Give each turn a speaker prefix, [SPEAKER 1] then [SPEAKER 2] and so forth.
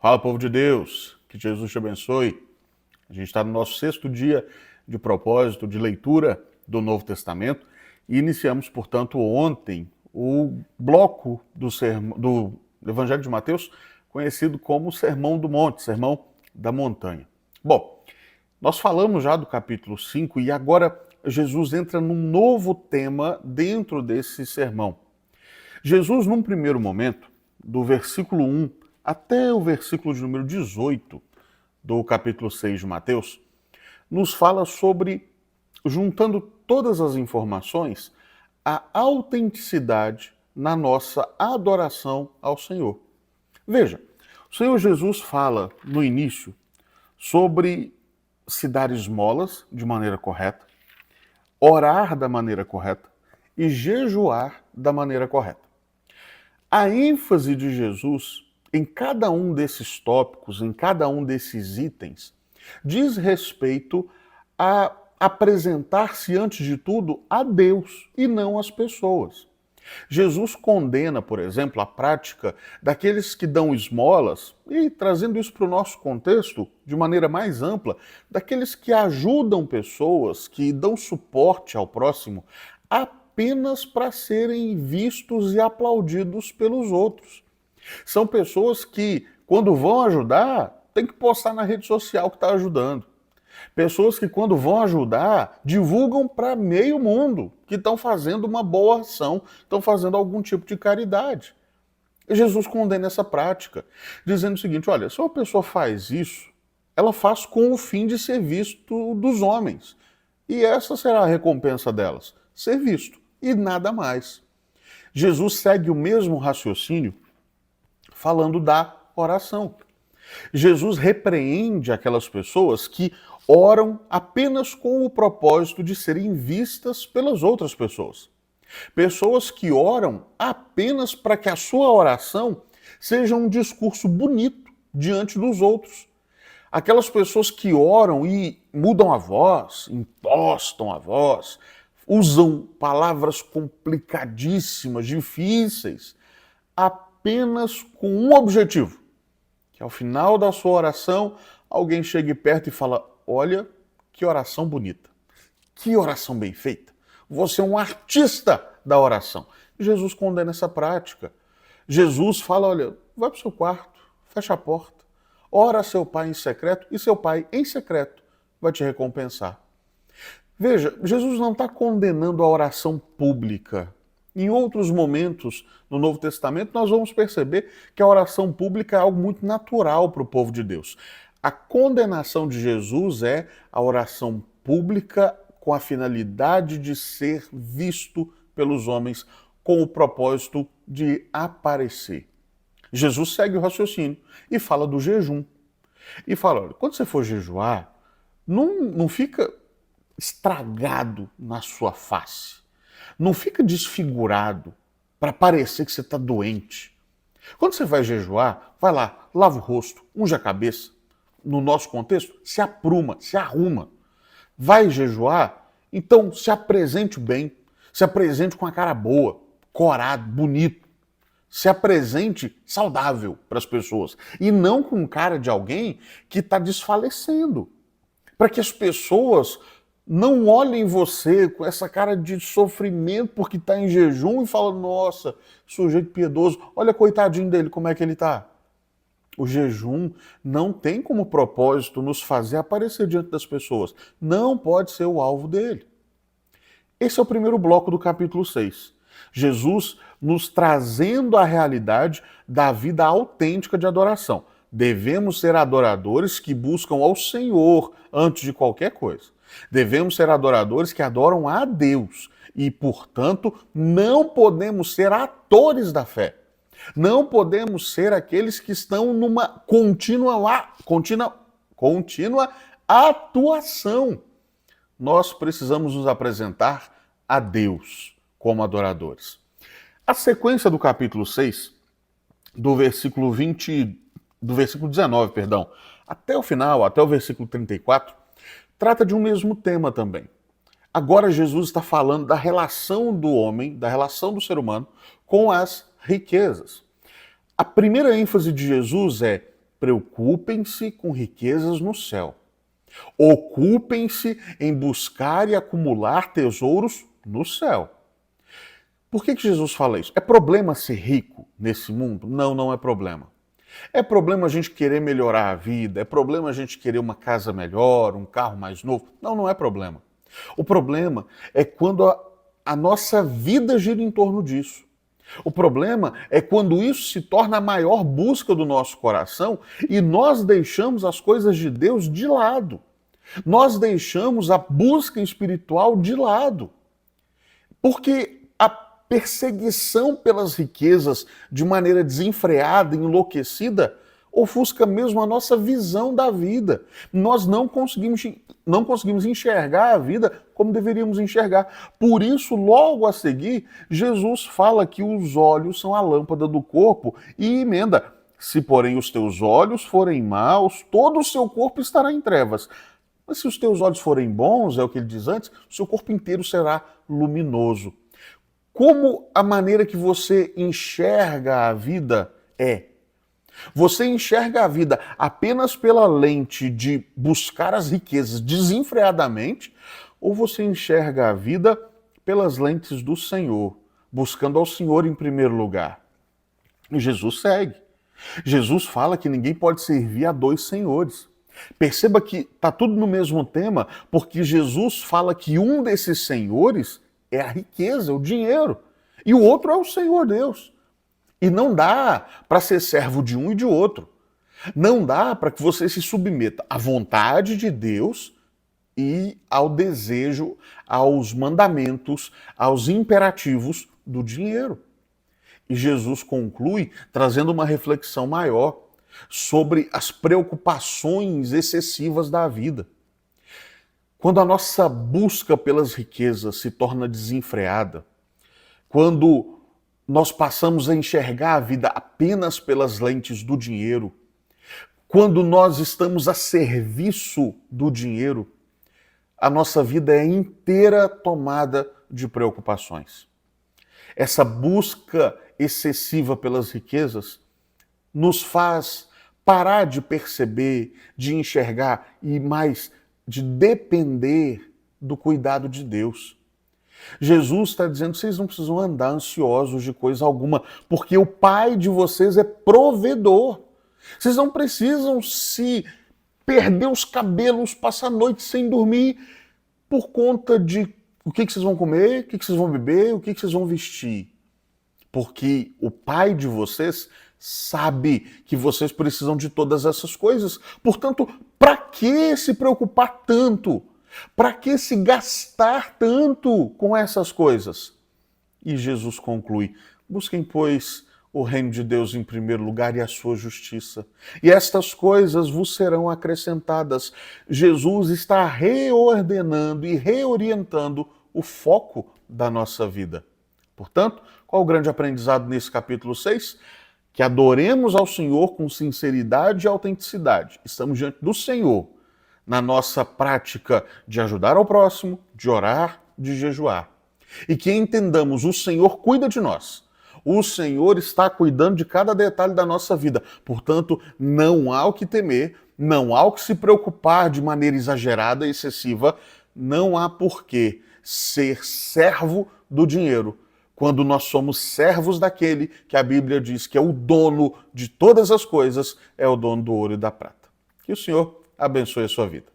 [SPEAKER 1] Fala, povo de Deus, que Jesus te abençoe. A gente está no nosso 6º dia de propósito, de leitura do Novo Testamento e iniciamos, portanto, ontem o bloco do Evangelho de Mateus, conhecido como Sermão do Monte, Sermão da Montanha. Bom, nós falamos já do capítulo 5 e agora Jesus entra num novo tema dentro desse sermão. Jesus, num primeiro momento, do versículo 1 até o versículo de número 18 do capítulo 6 de Mateus, nos fala sobre, juntando todas as informações, a autenticidade na nossa adoração ao Senhor. Veja, o Senhor Jesus fala no início sobre se dar esmolas de maneira correta, orar da maneira correta e jejuar da maneira correta. A ênfase de Jesus em cada um desses tópicos, em cada um desses itens, diz respeito a apresentar-se, antes de tudo, a Deus e não às pessoas. Jesus condena, por exemplo, a prática daqueles que dão esmolas, e trazendo isso para o nosso contexto de maneira mais ampla, daqueles que ajudam pessoas, que dão suporte ao próximo, apenas para serem vistos e aplaudidos pelos outros. São pessoas que, quando vão ajudar, tem que postar na rede social que está ajudando. Pessoas que, quando vão ajudar, divulgam para meio mundo que estão fazendo uma boa ação, estão fazendo algum tipo de caridade. E Jesus condena essa prática, dizendo o seguinte: olha, se uma pessoa faz isso, ela faz com o fim de ser visto dos homens. E essa será a recompensa delas, ser visto, e nada mais. Jesus segue o mesmo raciocínio falando da oração. Jesus repreende aquelas pessoas que oram apenas com o propósito de serem vistas pelas outras pessoas. Pessoas que oram apenas para que a sua oração seja um discurso bonito diante dos outros. Aquelas pessoas que oram e mudam a voz, impostam a voz, usam palavras complicadíssimas, difíceis, apenas com um objetivo: que ao final da sua oração alguém chegue perto e fala: olha, que oração bonita, que oração bem feita, você é um artista da oração. Jesus condena essa prática. Jesus fala: olha, vai para o seu quarto, fecha a porta, ora a seu pai em secreto e seu pai em secreto vai te recompensar. Veja, Jesus não está condenando a oração pública. Em outros momentos no Novo Testamento, nós vamos perceber que a oração pública é algo muito natural para o povo de Deus. A condenação de Jesus é a oração pública com a finalidade de ser visto pelos homens, com o propósito de aparecer. Jesus segue o raciocínio e fala do jejum. E fala: olha, quando você for jejuar, não fica estragado na sua face. Não fica desfigurado para parecer que você está doente. Quando você vai jejuar, vai lá, lava o rosto, unge a cabeça. No nosso contexto, se apruma, se arruma. Vai jejuar? Então se apresente bem. Se apresente com a cara boa, corado, bonito. Se apresente saudável para as pessoas. E não com cara de alguém que está desfalecendo. Para que as pessoas não olhem você com essa cara de sofrimento porque está em jejum e falam: nossa, sujeito piedoso, olha coitadinho dele, como é que ele está. O jejum não tem como propósito nos fazer aparecer diante das pessoas. Não pode ser o alvo dele. Esse é o primeiro bloco do capítulo 6. Jesus nos trazendo a realidade da vida autêntica de adoração. Devemos ser adoradores que buscam ao Senhor antes de qualquer coisa. Devemos ser adoradores que adoram a Deus e, portanto, não podemos ser atores da fé. Não podemos ser aqueles que estão numa contínua atuação. Nós precisamos nos apresentar a Deus como adoradores. A sequência do capítulo 6, do versículo 19, até o final, até o versículo 34, trata de um mesmo tema também. Agora Jesus está falando da relação do homem, da relação do ser humano com as riquezas. A primeira ênfase de Jesus é: preocupem-se com riquezas no céu. Ocupem-se em buscar e acumular tesouros no céu. Por que Jesus fala isso? É problema ser rico nesse mundo? Não, não é problema. É problema a gente querer melhorar a vida? É problema a gente querer uma casa melhor, um carro mais novo? Não, não é problema. O problema é quando a nossa vida gira em torno disso. O problema é quando isso se torna a maior busca do nosso coração e nós deixamos as coisas de Deus de lado. Nós deixamos a busca espiritual de lado. Porque a perseguição pelas riquezas de maneira desenfreada, enlouquecida, ofusca mesmo a nossa visão da vida. Nós não conseguimos enxergar a vida como deveríamos enxergar. Por isso, logo a seguir, Jesus fala que os olhos são a lâmpada do corpo e emenda: se porém os teus olhos forem maus, todo o seu corpo estará em trevas. Mas se os teus olhos forem bons, é o que ele diz antes, o seu corpo inteiro será luminoso. Como a maneira que você enxerga a vida é? Você enxerga a vida apenas pela lente de buscar as riquezas desenfreadamente, ou você enxerga a vida pelas lentes do Senhor, buscando ao Senhor em primeiro lugar? E Jesus segue. Jesus fala que ninguém pode servir a dois senhores. Perceba que está tudo no mesmo tema, porque Jesus fala que um desses senhores é a riqueza, o dinheiro, e o outro é o Senhor Deus. E não dá para ser servo de um e de outro. Não dá para que você se submeta à vontade de Deus e ao desejo, aos mandamentos, aos imperativos do dinheiro. E Jesus conclui trazendo uma reflexão maior sobre as preocupações excessivas da vida. Quando a nossa busca pelas riquezas se torna desenfreada, quando nós passamos a enxergar a vida apenas pelas lentes do dinheiro, quando nós estamos a serviço do dinheiro, a nossa vida é inteira tomada de preocupações. Essa busca excessiva pelas riquezas nos faz parar de perceber, de enxergar e mais de depender do cuidado de Deus. Jesus está dizendo: vocês não precisam andar ansiosos de coisa alguma, porque o Pai de vocês é provedor. Vocês não precisam se perder os cabelos, passar a noite sem dormir por conta de o que vocês vão comer, o que vocês vão beber, o que vocês vão vestir. Porque o Pai de vocês sabe que vocês precisam de todas essas coisas. Portanto, para que se preocupar tanto? Para que se gastar tanto com essas coisas? E Jesus conclui: busquem, pois, o reino de Deus em primeiro lugar e a sua justiça. E estas coisas vos serão acrescentadas. Jesus está reordenando e reorientando o foco da nossa vida. Portanto, qual o grande aprendizado nesse capítulo 6? Que adoremos ao Senhor com sinceridade e autenticidade. Estamos diante do Senhor, na nossa prática de ajudar ao próximo, de orar, de jejuar. E que entendamos: o Senhor cuida de nós. O Senhor está cuidando de cada detalhe da nossa vida. Portanto, não há o que temer, não há o que se preocupar de maneira exagerada e excessiva, não há por que ser servo do dinheiro, quando nós somos servos daquele que a Bíblia diz que é o dono de todas as coisas, é o dono do ouro e da prata. Que o Senhor abençoe a sua vida.